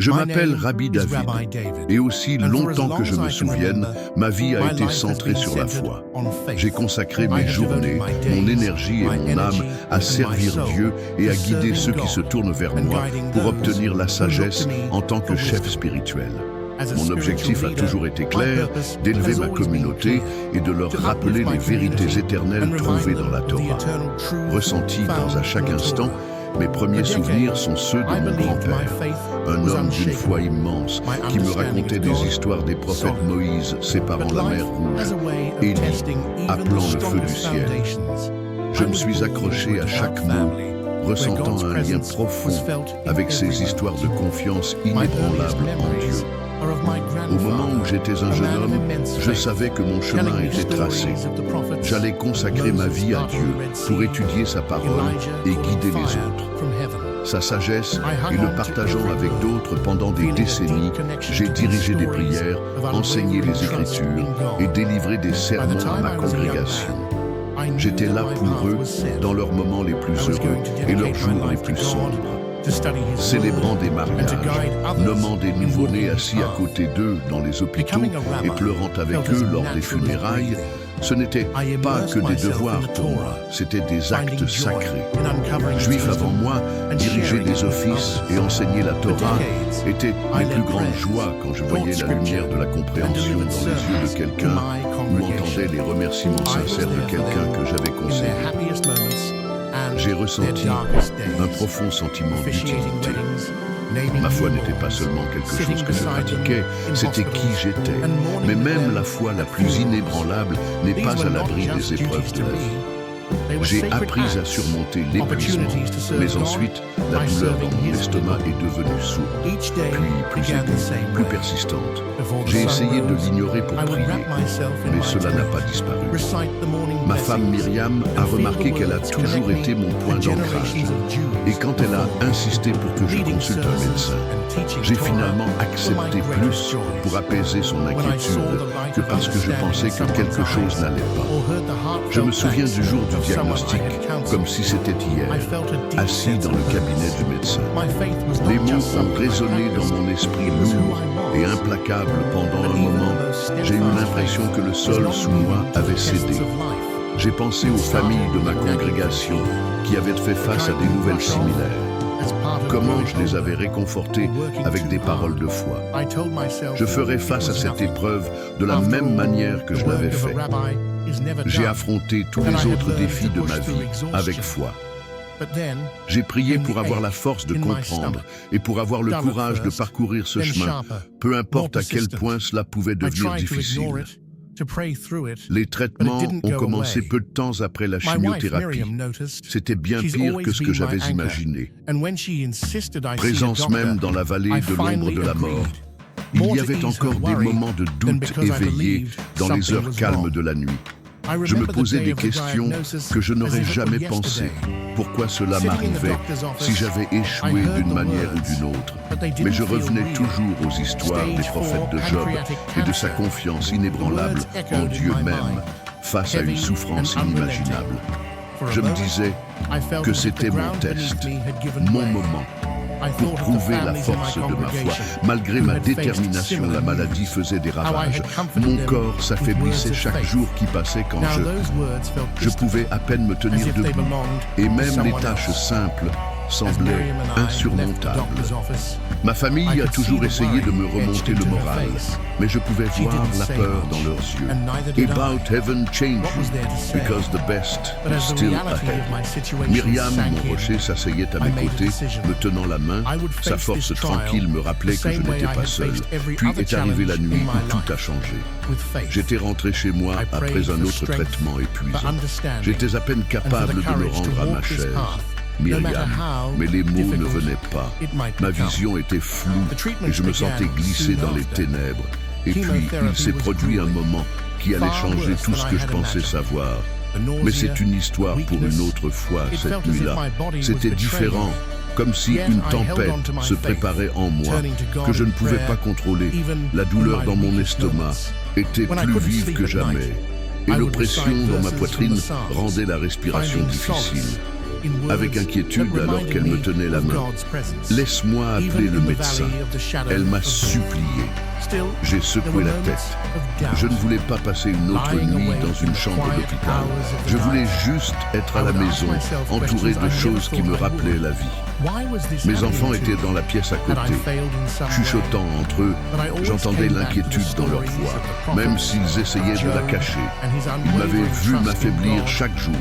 Je m'appelle Rabbi David, et aussi longtemps que je me souvienne, ma vie a été centrée sur la foi. J'ai consacré mes journées, mon énergie et mon âme à servir Dieu et à guider ceux qui se tournent vers moi pour obtenir la sagesse en tant que chef spirituel. Mon objectif a toujours été clair, d'élever ma communauté et de leur rappeler les vérités éternelles trouvées dans la Torah. Ressenties à chaque instant, mes premiers souvenirs sont ceux de mon grand-père, un homme d'une foi immense qui me racontait des histoires des prophètes Moïse séparant la mer Rouge, Élie appelant le feu du ciel. Je me suis accroché à chaque mot, ressentant un lien profond avec ces histoires de confiance inébranlable en Dieu. Au moment où j'étais un jeune homme, je savais que mon chemin était tracé. J'allais consacrer ma vie à Dieu pour étudier sa parole et guider les autres. Sa sagesse et le partageant avec d'autres pendant des décennies, j'ai dirigé des prières, enseigné les Écritures et délivré des sermons à ma congrégation. J'étais là pour eux dans leurs moments les plus heureux et leurs jours les plus sombres. Célébrant des mariages, nommant des nouveau-nés assis à côté d'eux dans les hôpitaux et pleurant avec eux lors des funérailles, ce n'était pas que des devoirs pour moi, c'était des actes sacrés. Juif avant moi, diriger des offices et enseigner la Torah étaient mes plus grandes joies quand je voyais la lumière de la compréhension dans les yeux de quelqu'un ou entendais les remerciements sincères de quelqu'un que j'avais conseillé. J'ai ressenti un profond sentiment d'utilité. Ma foi n'était pas seulement quelque chose que je pratiquais, c'était qui j'étais. Mais même la foi la plus inébranlable n'est pas à l'abri des épreuves de la vie. J'ai appris à surmonter l'épuisement, mais ensuite, la douleur dans mon estomac est devenue sourde, puis plus aiguë, plus persistante. J'ai essayé de l'ignorer pour prier, mais cela n'a pas disparu. Ma femme Myriam a remarqué qu'elle a toujours été mon point d'ancrage. Et quand elle a insisté pour que je consulte un médecin, j'ai finalement accepté plus pour apaiser son inquiétude que parce que je pensais que quelque chose n'allait pas. Je me souviens du jour du diagnostic, comme si c'était hier, assis dans le cabinet du médecin. Les mots ont résonné dans mon esprit lourd et implacable pendant un moment. J'ai eu l'impression que le sol sous moi avait cédé. J'ai pensé aux familles de ma congrégation qui avaient fait face à des nouvelles similaires. Comment je les avais réconfortés avec des paroles de foi. Je ferai face à cette épreuve de la même manière que je l'avais fait. J'ai affronté tous les autres défis de ma vie avec foi. J'ai prié pour avoir la force de comprendre et pour avoir le courage de parcourir ce chemin, peu importe à quel point cela pouvait devenir difficile. Les traitements ont commencé peu de temps après la chimiothérapie. C'était bien pire que ce que j'avais imaginé. Présence même dans la vallée de l'ombre de la mort. Il y avait encore des moments de doute éveillés dans les heures calmes de la nuit. Je me posais des questions que je n'aurais jamais pensées. Pourquoi cela m'arrivait si j'avais échoué d'une manière ou d'une autre? Mais je revenais toujours aux histoires des prophètes de Job et de sa confiance inébranlable en Dieu même face à une souffrance inimaginable. Je me disais que c'était mon test, mon moment, pour prouver la force de ma foi. Malgré ma détermination, la maladie faisait des ravages. Mon corps s'affaiblissait chaque jour qui passait quand je pouvais à peine me tenir debout. Et même les tâches simples semblaient insurmontables. Ma famille a toujours essayé de me remonter le moral, mais je pouvais voir la peur dans leurs yeux. About heaven changes you, because the best is still ahead. Myriam, mon rocher, s'asseyait à mes côtés, me tenant la main. Sa force tranquille me rappelait que je n'étais pas seul. Puis est arrivée la nuit où tout a changé. J'étais rentré chez moi après un autre traitement épuisant. J'étais à peine capable de me rendre à ma chaise. Myriam, mais les mots ne venaient pas. Ma vision était floue et je me sentais glisser dans les ténèbres. Et puis, il s'est produit un moment qui allait changer tout ce que je pensais savoir. Mais c'est une histoire pour une autre fois, cette nuit-là. C'était différent, comme si une tempête se préparait en moi, que je ne pouvais pas contrôler. La douleur dans mon estomac était plus vive que jamais. Et l'oppression dans ma poitrine rendait la respiration difficile. avec inquiétude alors qu'elle me tenait la main. « Laisse-moi appeler le médecin. » Elle m'a supplié. J'ai secoué la tête. Je ne voulais pas passer une autre nuit dans une chambre d'hôpital. Je voulais juste être à la maison, entouré de choses qui me rappelaient la vie. Mes enfants étaient dans la pièce à côté, chuchotant entre eux. J'entendais l'inquiétude dans leur voix, même s'ils essayaient de la cacher. Ils m'avaient vu m'affaiblir chaque jour.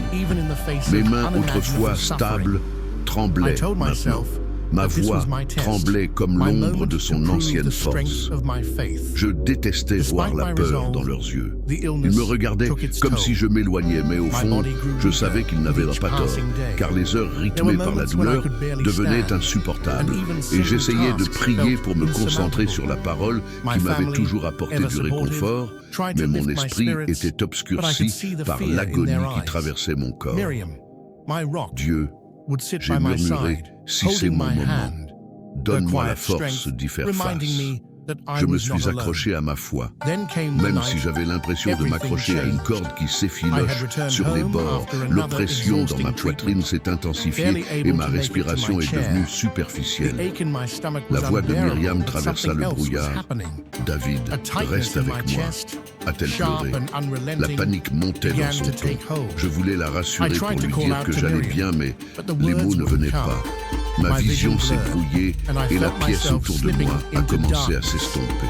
Mes mains, autrefois stables, tremblaient maintenant. Ma voix tremblait comme l'ombre de son ancienne force. Je détestais voir la peur dans leurs yeux. Ils me regardaient comme si je m'éloignais, mais au fond, je savais qu'ils n'avaient pas tort, car les heures rythmées par la douleur devenaient insupportables. Et j'essayais de prier pour me concentrer sur la parole qui m'avait toujours apporté du réconfort, mais mon esprit était obscurci par l'agonie qui traversait mon corps. Dieu, j'ai murmuré, si c'est mon moment, donne-moi la force d'y faire face. Je me suis accroché à ma foi, même si j'avais l'impression de m'accrocher à une corde qui s'effiloche sur les bords. L'oppression dans ma poitrine s'est intensifiée et ma respiration est devenue superficielle. La voix de Myriam traversa le brouillard. « David, reste avec moi. » A-t-elle pleuré? La panique montait dans son ton. Je voulais la rassurer pour lui dire que j'allais bien, mais les mots ne venaient pas. Ma vision s'est brouillée et la pièce autour de moi a commencé à s'estomper.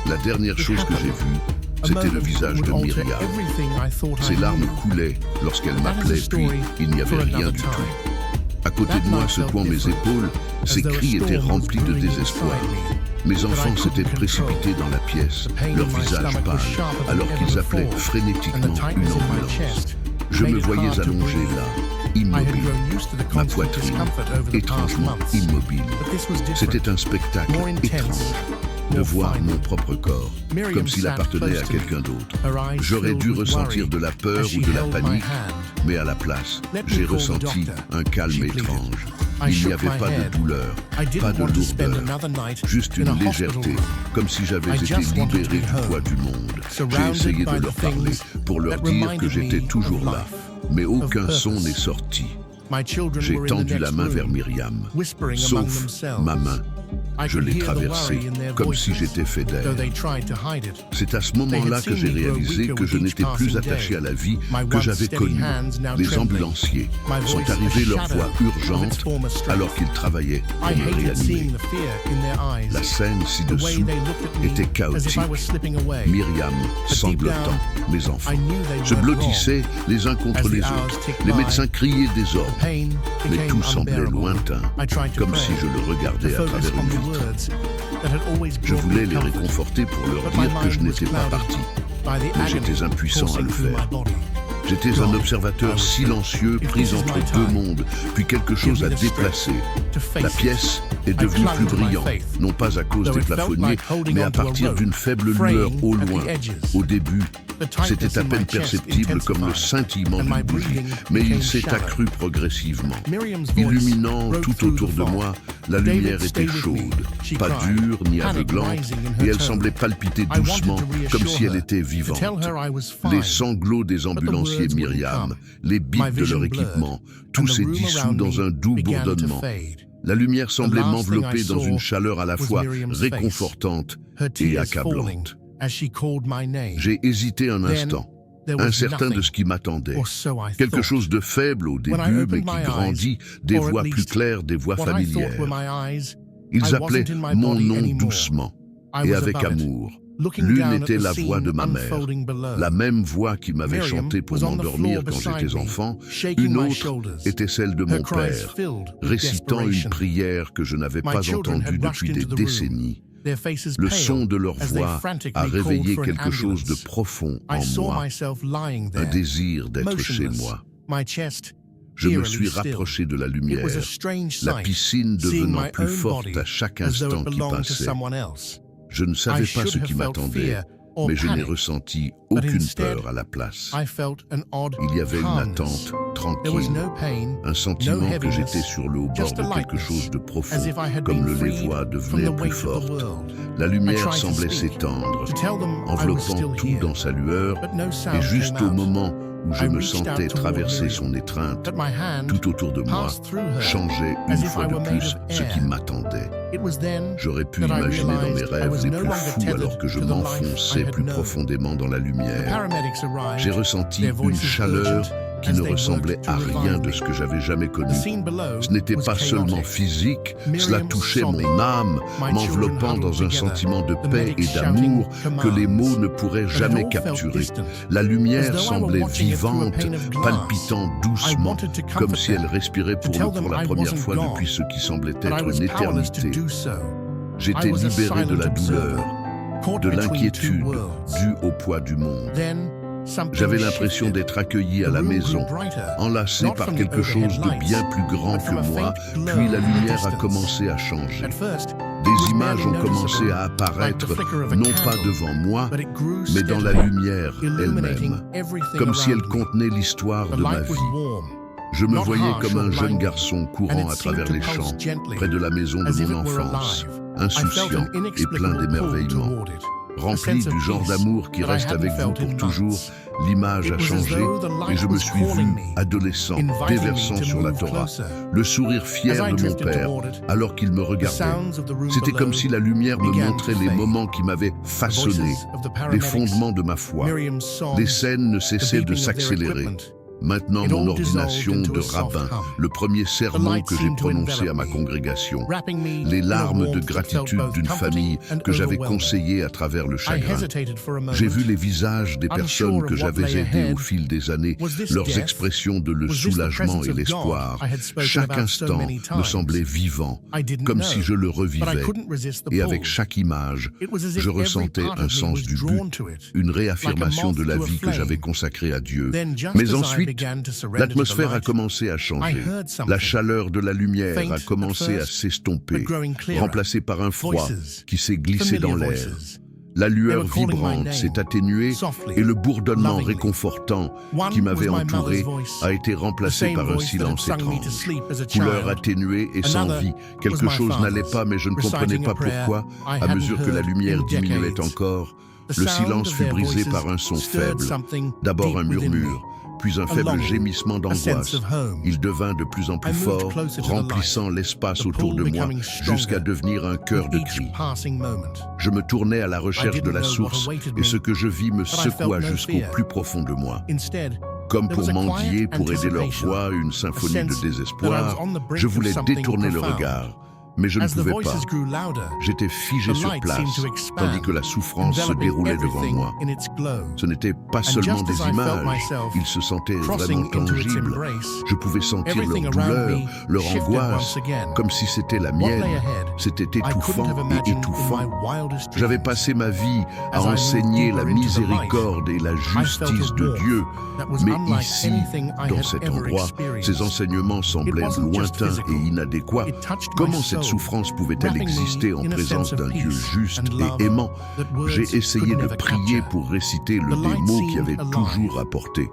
La dernière chose que j'ai vue, c'était le visage de Myriam. Ses larmes coulaient lorsqu'elle m'appelait, puis il n'y avait rien du tout. À côté de moi, secouant mes épaules, ses cris étaient remplis de désespoir. Mes enfants s'étaient précipités dans la pièce, leur visage pâle, alors qu'ils appelaient frénétiquement une ambulance. Je me voyais allongé là, immobile, ma poitrine étrangement immobile. C'était un spectacle étrange de voir mon propre corps, comme s'il appartenait à quelqu'un d'autre. J'aurais dû ressentir de la peur ou de la panique, mais à la place, j'ai ressenti un calme étrange. Il n'y avait pas de douleur, pas de lourdeur, juste une légèreté, comme si j'avais été libéré du poids du monde. J'ai essayé de leur parler, pour leur dire que j'étais toujours là, mais aucun son n'est sorti. J'ai tendu la main vers Myriam, sauf ma main. Je l'ai traversée comme si j'étais fait d'air. C'est à ce moment-là que j'ai réalisé que je n'étais plus attaché à la vie que j'avais connue. Les ambulanciers sont arrivés, leur voix urgente, alors qu'ils travaillaient pour me réanimer. La scène ci-dessous était chaotique. Myriam sanglotant, mes enfants se blottissaient les uns contre les autres. Les médecins criaient des ordres, mais tout semblait lointain, comme si je le regardais à travers une vitre. Je voulais les réconforter pour leur dire que je n'étais pas parti, mais j'étais impuissant à le faire. J'étais un observateur silencieux pris entre deux mondes, puis quelque chose a déplacé. La pièce est devenue plus brillante, non pas à cause des plafonniers, mais à partir d'une faible lueur au loin. Au début, c'était à peine perceptible comme le scintillement d'une bougie, mais il s'est accru progressivement. Illuminant tout autour de moi, la lumière était chaude, pas dure ni aveuglante, et elle semblait palpiter doucement, comme si elle était vivante. Les sanglots des ambulanciers Myriam, les bips de leur équipement, tout s'est dissous dans un doux bourdonnement. La lumière semblait m'envelopper dans une chaleur à la fois réconfortante et accablante. J'ai hésité un instant, incertain de ce qui m'attendait. Quelque chose de faible au début, mais qui grandit, des voix plus claires, des voix familières. Ils appelaient mon nom doucement et avec amour. L'une était la voix de ma mère, la même voix qui m'avait chanté pour m'endormir quand j'étais enfant. Une autre était celle de mon père, récitant une prière que je n'avais pas entendue depuis des décennies. Le son de leur voix a réveillé quelque chose de profond en moi, un désir d'être chez moi. Je me suis rapproché de la lumière, la piscine devenant plus forte à chaque instant qui passait. Je ne savais pas ce qui m'attendait, mais je n'ai ressenti aucune peur à la place. Il y avait une attente tranquille, un sentiment que j'étais sur le haut-bord de quelque chose de profond, comme les voix devenaient plus fortes. La lumière semblait s'étendre, enveloppant tout dans sa lueur, et juste au moment où je me sentais traverser son étreinte, tout autour de moi, changeait une fois de plus ce qui m'attendait. J'aurais pu imaginer dans mes rêves les plus fous alors que je m'enfonçais plus profondément dans la lumière. J'ai ressenti une chaleur qui ne ressemblait à rien de ce que j'avais jamais connu. Ce n'était pas seulement physique, cela touchait mon âme, m'enveloppant dans un sentiment de paix et d'amour que les mots ne pourraient jamais capturer. La lumière semblait vivante, palpitant doucement, comme si elle respirait pour nous pour la première fois depuis ce qui semblait être une éternité. J'étais libéré de la douleur, de l'inquiétude due au poids du monde. J'avais l'impression d'être accueilli à la maison, enlacé par quelque chose de bien plus grand que moi, puis la lumière a commencé à changer. Des images ont commencé à apparaître, non pas devant moi, mais dans la lumière elle-même, comme si elle contenait l'histoire de ma vie. Je me voyais comme un jeune garçon courant à travers les champs, près de la maison de mon enfance, insouciant et plein d'émerveillement. Rempli du genre d'amour qui reste avec vous pour toujours, l'image a changé et je me suis vu adolescent, déversant sur la Torah, le sourire fier de mon père alors qu'il me regardait. C'était comme si la lumière me montrait les moments qui m'avaient façonné, les fondements de ma foi. Les scènes ne cessaient de s'accélérer. Maintenant, mon ordination de rabbin, le premier sermon que j'ai prononcé à ma congrégation, les larmes de gratitude d'une famille que j'avais conseillée à travers le chagrin. J'ai vu les visages des personnes que j'avais aidées au fil des années, leurs expressions de le soulagement et l'espoir. Chaque instant me semblait vivant, comme si je le revivais. Et avec chaque image, je ressentais un sens du but, une réaffirmation de la vie que j'avais consacrée à Dieu. Mais ensuite, l'atmosphère a commencé à changer. La chaleur de la lumière a commencé à s'estomper, remplacée par un froid qui s'est glissé dans l'air. La lueur vibrante s'est atténuée et le bourdonnement réconfortant qui m'avait entouré a été remplacé par un silence étrange. Couleur atténuée et sans vie, quelque chose n'allait pas mais je ne comprenais pas pourquoi. À mesure que la lumière diminuait encore, le silence fut brisé par un son faible. D'abord un murmure, puis un faible gémissement d'angoisse. Il devint de plus en plus fort, remplissant l'espace autour de moi, jusqu'à devenir un chœur de cris. Je me tournai à la recherche de la source, et ce que je vis me secoua jusqu'au plus profond de moi. Comme pour mendier, pour aider leur voix, une symphonie de désespoir, je voulais détourner le regard. Mais je ne pouvais pas. J'étais figé sur place, tandis que la souffrance se déroulait devant moi. Ce n'était pas seulement des images, ils se sentaient vraiment tangibles. Je pouvais sentir leur douleur, leur angoisse, comme si c'était la mienne. C'était étouffant et étouffant. J'avais passé ma vie à enseigner la miséricorde et la justice de Dieu. Mais ici, dans cet endroit, ces enseignements semblaient lointains et inadéquats. Comment cette souffrance pouvait-elle exister en présence d'un Dieu juste et aimant? J'ai essayé de prier pour réciter des mots qui avaient toujours apporté.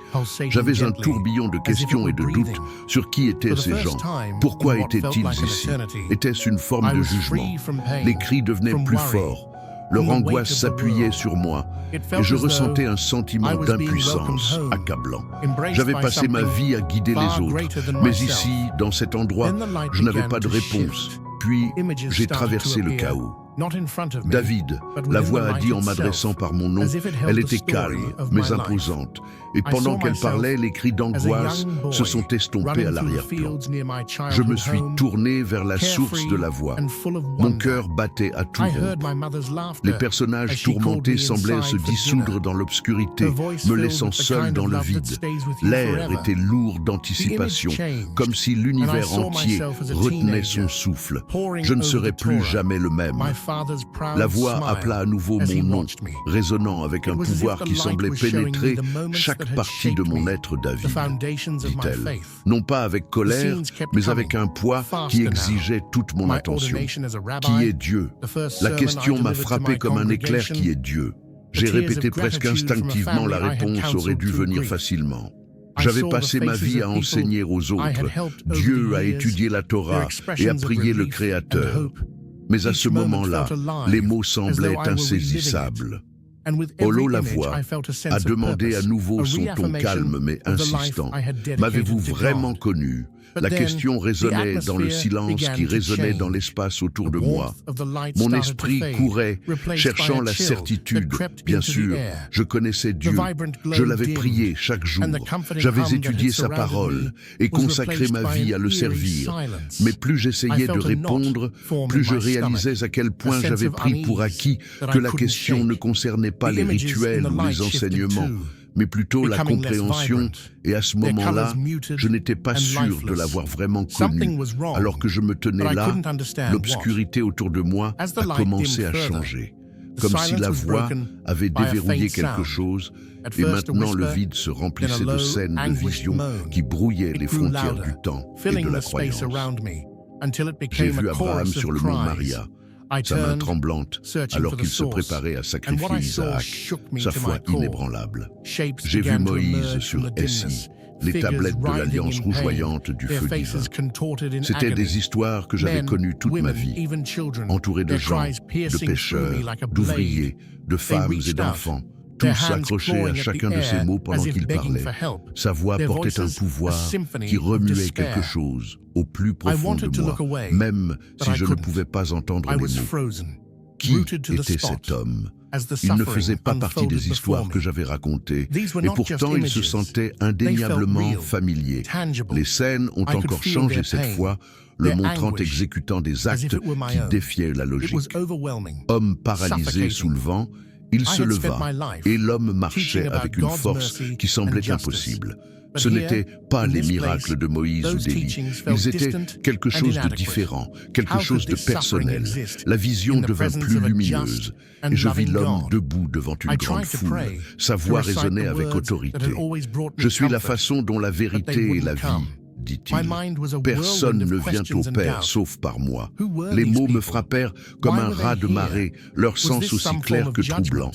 J'avais un tourbillon de questions et de doutes sur qui étaient ces gens. Pourquoi étaient-ils ici? Était-ce une forme de jugement? Les cris devenaient plus forts. Leur angoisse s'appuyait sur moi et je ressentais un sentiment d'impuissance accablant. J'avais passé ma vie à guider les autres, mais ici, dans cet endroit, je n'avais pas de réponse. Puis, j'ai traversé le chaos. David, la voix a dit en m'adressant par mon nom, elle était calme, mais imposante. Et pendant qu'elle parlait, les cris d'angoisse se sont estompés à l'arrière-plan. Je me suis tourné vers la source de la voix. Mon cœur battait à tout rompre. Les personnages tourmentés semblaient se dissoudre dans l'obscurité, me laissant seul dans le vide. L'air était lourd d'anticipation, comme si l'univers entier retenait son souffle. Je ne serais plus jamais le même. La voix appela à nouveau mon nom, résonnant avec un pouvoir qui semblait pénétrer chaque partie de mon être. David, dit-elle, non pas avec colère, mais avec un poids qui exigeait toute mon attention. Qui est Dieu? La question m'a frappé comme un éclair. Qui est Dieu? J'ai répété presque instinctivement, la réponse aurait dû venir facilement. J'avais passé ma vie à enseigner aux autres. Dieu a étudié la Torah et a prié le Créateur. Mais à ce moment-là, les mots semblaient insaisissables. Olo la voix a demandé à nouveau son ton calme mais insistant. « M'avez-vous vraiment connu ?» La question résonnait dans le silence qui résonnait dans l'espace autour de moi. Mon esprit courait, cherchant la certitude. Bien sûr, je connaissais Dieu. Je l'avais prié chaque jour. J'avais étudié sa parole et consacré ma vie à le servir. Mais plus j'essayais de répondre, plus je réalisais à quel point j'avais pris pour acquis que la question ne concernait pas les rituels ou les enseignements, mais plutôt la compréhension, et à ce moment-là, je n'étais pas sûr de l'avoir vraiment connu. Alors que je me tenais là, l'obscurité autour de moi a commencé à changer, comme si la voix avait déverrouillé quelque chose, et maintenant le vide se remplissait de scènes de visions qui brouillaient les frontières du temps et de la croyance. J'ai vu Abraham sur le mont Maria, sa main tremblante, alors qu'il se préparait à sacrifier Isaac, sa foi inébranlable. J'ai vu Moïse sur Essie, les tablettes de l'Alliance rougeoyante du feu divin. C'étaient des histoires que j'avais connues toute ma vie, entourées de gens, de pêcheurs, d'ouvriers, de femmes et d'enfants, tous accrochés à chacun de ces mots pendant qu'il parlait. Sa voix portait un pouvoir qui remuait quelque chose au plus profond de moi, même si je ne pouvais pas entendre les mots. Qui était cet homme? Il ne faisait pas partie des histoires que j'avais racontées, et pourtant il se sentait indéniablement familier. Les scènes ont encore changé cette fois, le montrant exécutant des actes qui défiaient la logique. Homme paralysé sous le vent, il se leva, et l'homme marchait avec une force qui semblait impossible. Ce n'étaient pas les miracles de Moïse ou d'Élie. Ils étaient quelque chose de différent, quelque chose de personnel. La vision devint plus lumineuse, et je vis l'homme debout devant une grande foule. Sa voix résonnait avec autorité. « Je suis la façon dont la vérité est la vie. » dit-il. « Personne ne vient au Père sauf par moi. » Les mots me frappèrent comme un raz de marée, leur sens aussi clair que troublant.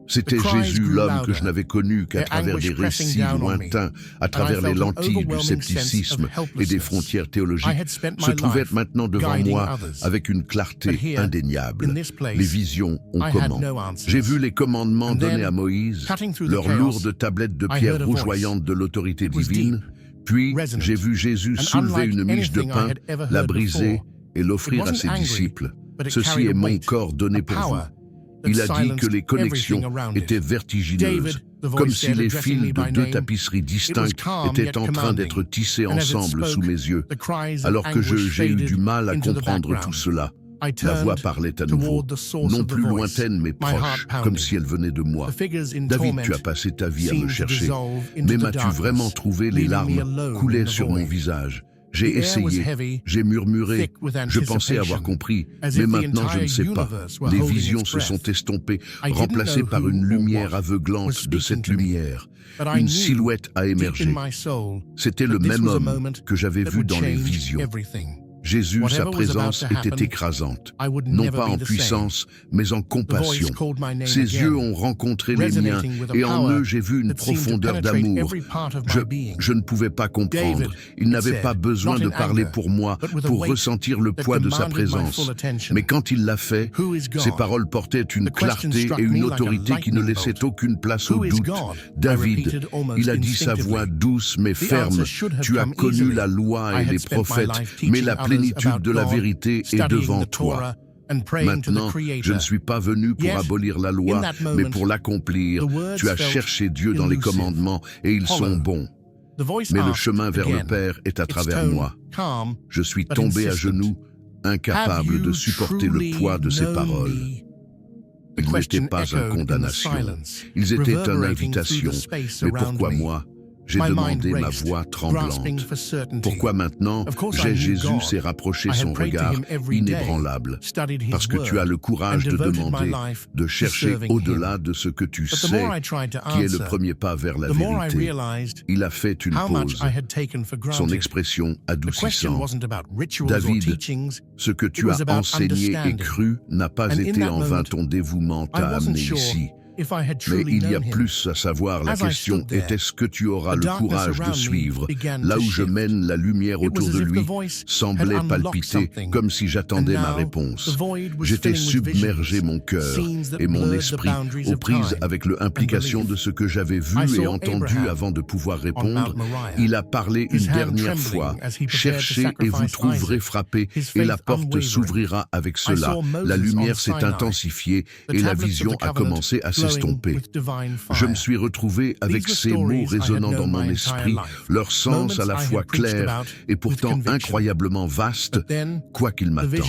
C'était Jésus, l'homme que je n'avais connu qu'à travers des récits lointains, à travers les lentilles du scepticisme et des frontières théologiques, se trouvait maintenant devant moi avec une clarté indéniable. Les visions ont commencé. J'ai vu les commandements donnés à Moïse, leurs lourdes tablettes de pierre rougeoyantes de l'autorité divine. Puis, j'ai vu Jésus soulever une miche de pain, la briser et l'offrir à ses disciples. « Ceci est mon corps donné pour vous. » Il a dit que les connexions étaient vertigineuses, comme si les fils de deux tapisseries distinctes étaient en train d'être tissés ensemble sous mes yeux. Alors que j'ai eu du mal à comprendre tout cela, la voix parlait à nouveau, non plus lointaine mais proche, comme si elle venait de moi. « David, tu as passé ta vie à me chercher, mais m'as-tu vraiment trouvé? Les larmes coulaient sur mon visage. J'ai essayé, j'ai murmuré, je pensais avoir compris, mais maintenant je ne sais pas. Les visions se sont estompées, remplacées par une lumière aveuglante de cette lumière. Une silhouette a émergé. C'était le même homme que j'avais vu dans les visions. Jésus, sa présence était écrasante, non pas en puissance, mais en compassion. Ses yeux ont rencontré les miens, et en eux j'ai vu une profondeur d'amour. Je ne pouvais pas comprendre. Il n'avait pas besoin de parler pour moi, pour ressentir le poids de sa présence. Mais quand il l'a fait, ses paroles portaient une clarté et une autorité qui ne laissaient aucune place au doute. David, il a dit sa voix douce mais ferme, « Tu as connu la loi et les prophètes, mais la plénitude de la vérité est devant toi. » Maintenant, je ne suis pas venu pour abolir la loi, mais pour l'accomplir. Tu as cherché Dieu dans les commandements, et ils sont bons. Mais le chemin vers le Père est à travers moi. Je suis tombé à genoux, incapable de supporter le poids de ces paroles. Ils n'étaient pas une condamnation, ils étaient une invitation. Mais pourquoi moi ? J'ai demandé, ma voix tremblante. Pourquoi maintenant Jésus s'est rapproché son regard inébranlable. Parce que tu as le courage de demander, de chercher au-delà de ce que tu sais, qui est le premier pas vers la vérité. Il a fait une pause, son expression adoucissante. David, ce que tu as enseigné et cru n'a pas été en vain, ton dévouement t'a amené ici. Mais il y a plus à savoir, la question est: est-ce que tu auras le courage de suivre? Là où je mène, la lumière autour de lui semblait palpiter, comme si j'attendais ma réponse. J'étais submergé, mon cœur et mon esprit, aux prises avec l'implication de ce que j'avais vu et entendu avant de pouvoir répondre. Il a parlé une dernière fois: cherchez et vous trouverez, frappez et la porte s'ouvrira. Avec cela, la lumière s'est intensifiée et la vision a commencé à s'estomper. Je me suis retrouvé avec ces mots résonnant dans mon esprit, leur sens à la fois clair et pourtant incroyablement vaste. Quoi qu'il m'attend.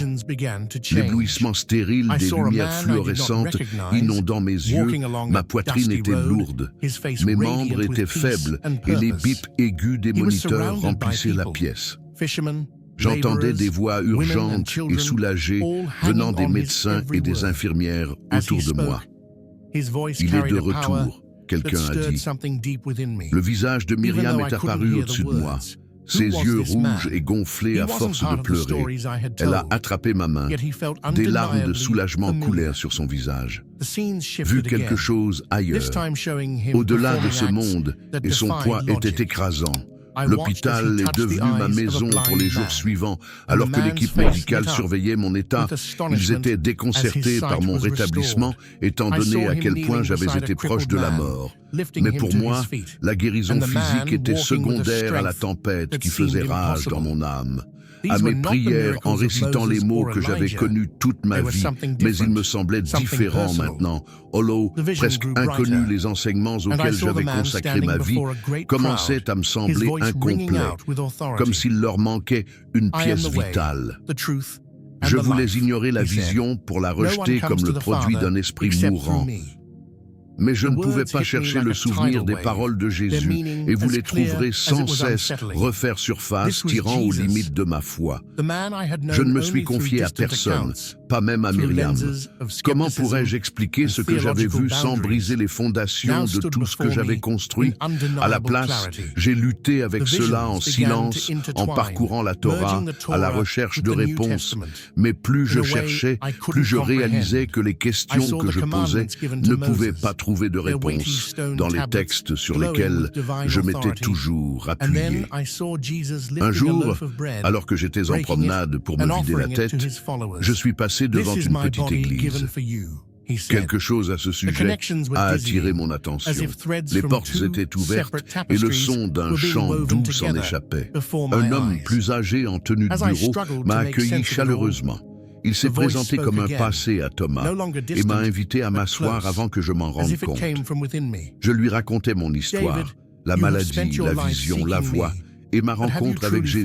L'éblouissement stérile des lumières fluorescentes inondant mes yeux, ma poitrine était lourde, mes membres étaient faibles et les bips aigus des moniteurs remplissaient la pièce. J'entendais des voix urgentes et soulagées venant des médecins et des infirmières autour de moi. Il est de retour, quelqu'un a dit. Le visage de Myriam est apparu au-dessus de moi, ses yeux rouges et gonflés à force de pleurer. Elle a attrapé ma main. Des larmes de soulagement coulèrent sur son visage. Vu quelque chose ailleurs, au-delà de ce monde, et son poids était écrasant. L'hôpital est devenu ma maison pour les jours suivants. Alors que l'équipe médicale surveillait mon état, ils étaient déconcertés par mon rétablissement, étant donné à quel point j'avais été proche de la mort. Mais pour moi, la guérison physique était secondaire à la tempête qui faisait rage dans mon âme. À mes prières, en récitant les mots que j'avais connus toute ma vie, mais ils me semblaient différents maintenant. Hollow, presque inconnus, les enseignements auxquels j'avais consacré ma vie commençaient à me sembler incomplets, comme s'il leur manquait une pièce vitale. Je voulais ignorer la vision pour la rejeter comme le produit d'un esprit mourant. Mais je ne pouvais pas chercher le souvenir des paroles de Jésus, et vous les trouverez sans cesse refaire surface, tirant aux limites de ma foi. Je ne me suis confié à personne, pas même à Myriam. Comment pourrais-je expliquer ce que j'avais vu sans briser les fondations de tout ce que j'avais construit? À la place, j'ai lutté avec cela en silence, en parcourant la Torah, à la recherche de réponses. Mais plus je cherchais, plus je réalisais que les questions que je posais ne pouvaient pas trouver de réponse dans les textes sur lesquels je m'étais toujours appuyé. Un jour, alors que j'étais en promenade pour me vider la tête, je suis passé devant une petite église. Quelque chose à ce sujet a attiré mon attention. Les portes étaient ouvertes et le son d'un chant doux s'en échappait. Un homme plus âgé en tenue de bureau m'a accueilli chaleureusement. Il s'est présenté comme un passé à Thomas et m'a invité à m'asseoir avant que je m'en rende compte. Je lui racontais mon histoire, la maladie, la vision, la voix et ma rencontre avec Jésus.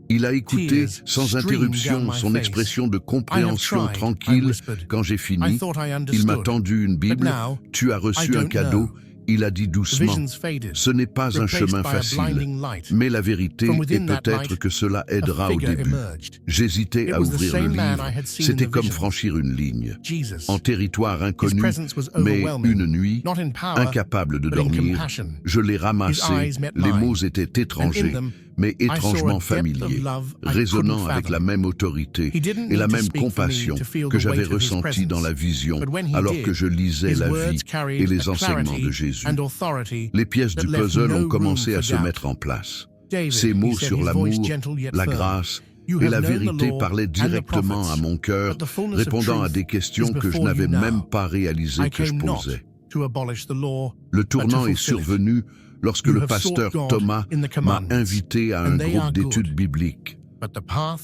Il a écouté sans interruption son expression de compréhension tranquille. Quand j'ai fini, il m'a tendu une Bible. « Tu as reçu un cadeau ». Il a dit doucement, ce n'est pas un chemin facile, mais la vérité est peut-être que cela aidera au début. J'hésitais à ouvrir le livre, c'était comme franchir une ligne. En territoire inconnu, mais une nuit, incapable de dormir, je l'ai ramassé, les mots étaient étrangers, mais étrangement familiers, résonnant avec la même autorité et la même compassion que j'avais ressentie dans la vision alors que je lisais la vie et les enseignements de Jésus. Les pièces du puzzle ont commencé à se mettre en place. Ces mots sur l'amour, la grâce et la vérité parlaient directement à mon cœur, répondant à des questions que je n'avais même pas réalisé que je posais. Le tournant est survenu lorsque le pasteur Thomas m'a invité à un groupe d'études bibliques.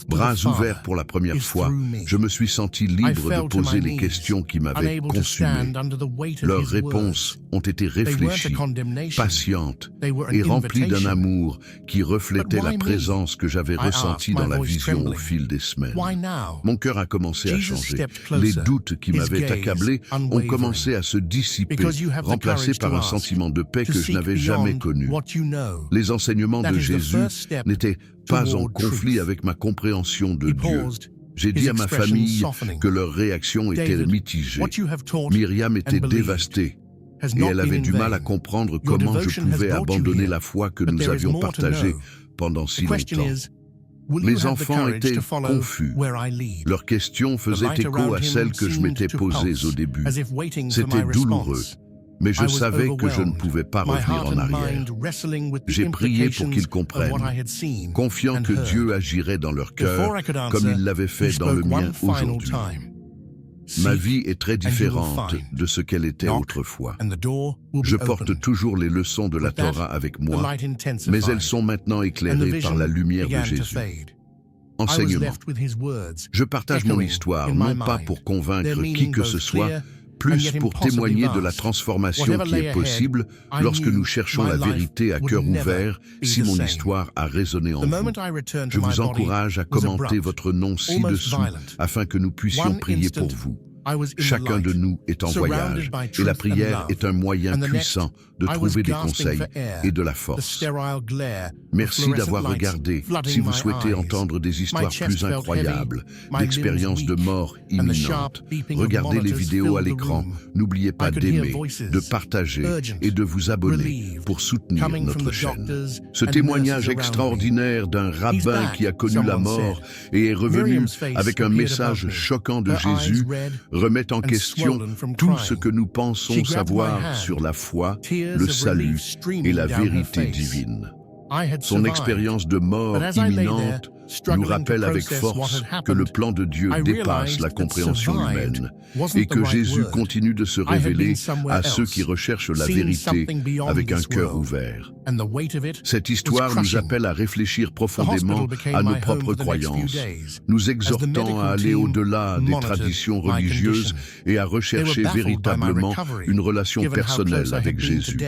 Bras ouverts pour la première fois, je me suis senti libre de poser les questions qui m'avaient consumé. Leurs réponses ont été réfléchies, patientes et remplies d'un amour qui reflétait la présence que j'avais ressentie dans la vision au fil des semaines. Mon cœur a commencé à changer. Les doutes qui m'avaient accablé ont commencé à se dissiper, remplacés par un sentiment de paix que je n'avais jamais connu. Les enseignements de Jésus n'étaient pas en conflit avec ma compréhension de Dieu. J'ai dit à ma famille que leur réaction était mitigée. Myriam était dévastée et elle avait du mal à comprendre comment je pouvais abandonner la foi que nous avions partagée pendant si longtemps. Mes enfants étaient confus. Leurs questions faisaient écho à celles que je m'étais posées au début. C'était douloureux, mais je savais que je ne pouvais pas revenir en arrière. J'ai prié pour qu'ils comprennent, confiant que Dieu agirait dans leur cœur comme il l'avait fait dans le mien aujourd'hui. Ma vie est très différente de ce qu'elle était autrefois. Je porte toujours les leçons de la Torah avec moi, mais elles sont maintenant éclairées par la lumière de Jésus. Enseignement. Je partage mon histoire, non pas pour convaincre qui que ce soit, plus pour témoigner de la transformation qui est possible lorsque nous cherchons la vérité à cœur ouvert, si mon histoire a résonné en vous. Je vous encourage à commenter votre nom ci-dessous afin que nous puissions prier pour vous. Chacun de nous est en voyage et la prière est un moyen puissant de trouver des conseils et de la force. Merci d'avoir regardé. Si vous souhaitez entendre des histoires plus incroyables, d'expériences de mort imminente, regardez les vidéos à l'écran. N'oubliez pas d'aimer, de partager et de vous abonner pour soutenir notre chaîne. Ce témoignage extraordinaire d'un rabbin qui a connu la mort et est revenu avec un message choquant de Jésus remet en question tout ce que nous pensons savoir sur la foi, le salut et la vérité divine. Son expérience de mort imminente nous rappelle avec force que le plan de Dieu dépasse la compréhension humaine et que Jésus continue de se révéler à ceux qui recherchent la vérité avec un cœur ouvert. Cette histoire nous appelle à réfléchir profondément à nos propres croyances, nous exhortant à aller au-delà des traditions religieuses et à rechercher véritablement une relation personnelle avec Jésus.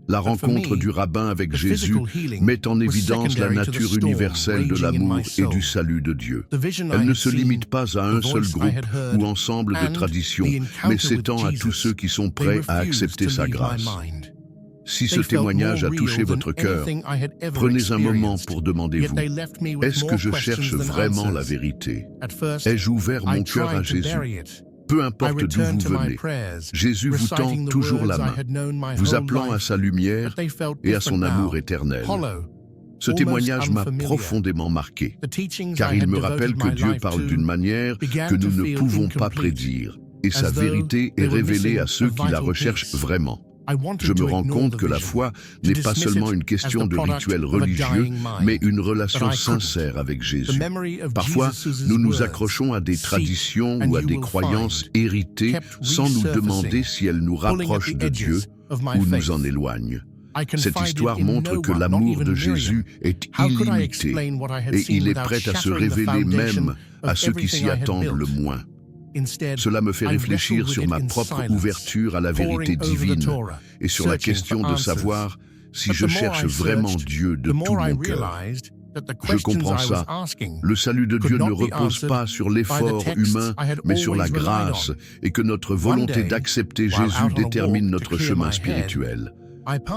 La rencontre du rabbin avec Jésus met en évidence la nature universelle de l'amour et du salut de Dieu. Elle ne se limite pas à un seul groupe ou ensemble de traditions, mais s'étend à tous ceux qui sont prêts à accepter sa grâce. Si ce témoignage a touché votre cœur, prenez un moment pour demander-vous, est-ce que je cherche vraiment la vérité? Ai-je ouvert mon cœur à Jésus? Peu importe d'où vous venez, Jésus vous tend toujours la main, vous appelant à sa lumière et à son amour éternel. Ce témoignage m'a profondément marqué, car il me rappelle que Dieu parle d'une manière que nous ne pouvons pas prédire, et sa vérité est révélée à ceux qui la recherchent vraiment. Je me rends compte que la foi n'est pas seulement une question de rituel religieux, mais une relation sincère avec Jésus. Parfois, nous nous accrochons à des traditions ou à des croyances héritées sans nous demander si elles nous rapprochent de Dieu ou nous en éloignent. Cette histoire montre que l'amour de Jésus est illimité et il est prêt à se révéler même à ceux qui s'y attendent le moins. Cela me fait réfléchir sur ma propre ouverture à la vérité divine et sur la question de savoir si je cherche vraiment Dieu de tout mon cœur. Je comprends ça. Le salut de Dieu ne repose pas sur l'effort humain, mais sur la grâce, et que notre volonté d'accepter Jésus détermine notre chemin spirituel.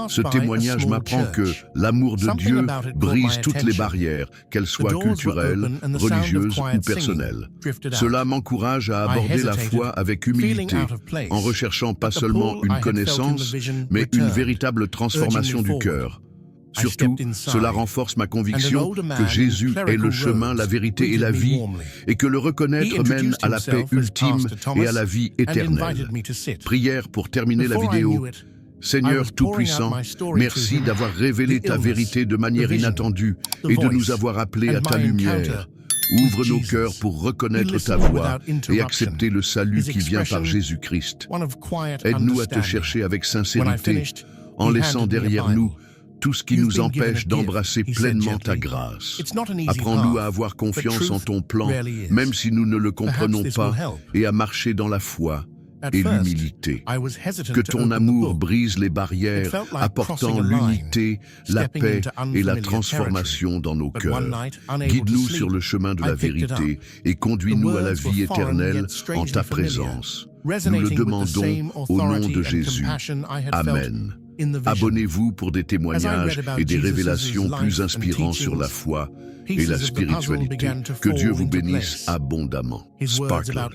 Ce témoignage m'apprend que l'amour de Dieu brise toutes les barrières, qu'elles soient culturelles, religieuses ou personnelles. Cela m'encourage à aborder la foi avec humilité, en recherchant pas seulement une connaissance, mais une véritable transformation du cœur. Surtout, cela renforce ma conviction que Jésus est le chemin, la vérité et la vie, et que le reconnaître mène à la paix ultime et à la vie éternelle. Prière pour terminer la vidéo. Seigneur Tout-Puissant, merci d'avoir révélé ta vérité de manière inattendue et de nous avoir appelés à ta lumière. Ouvre nos cœurs pour reconnaître ta voix et accepter le salut qui vient par Jésus-Christ. Aide-nous à te chercher avec sincérité, en laissant derrière nous tout ce qui nous empêche d'embrasser pleinement ta grâce. Apprends-nous à avoir confiance en ton plan, même si nous ne le comprenons pas, et à marcher dans la foi et l'humilité. Que ton amour brise les barrières, apportant l'unité, la paix et la transformation dans nos cœurs. Guide-nous sur le chemin de la vérité et conduis-nous à la vie éternelle en ta présence. Nous le demandons au nom de Jésus. Amen. Abonnez-vous pour des témoignages et des révélations plus inspirants sur la foi et la spiritualité. Que Dieu vous bénisse abondamment. Sparklers.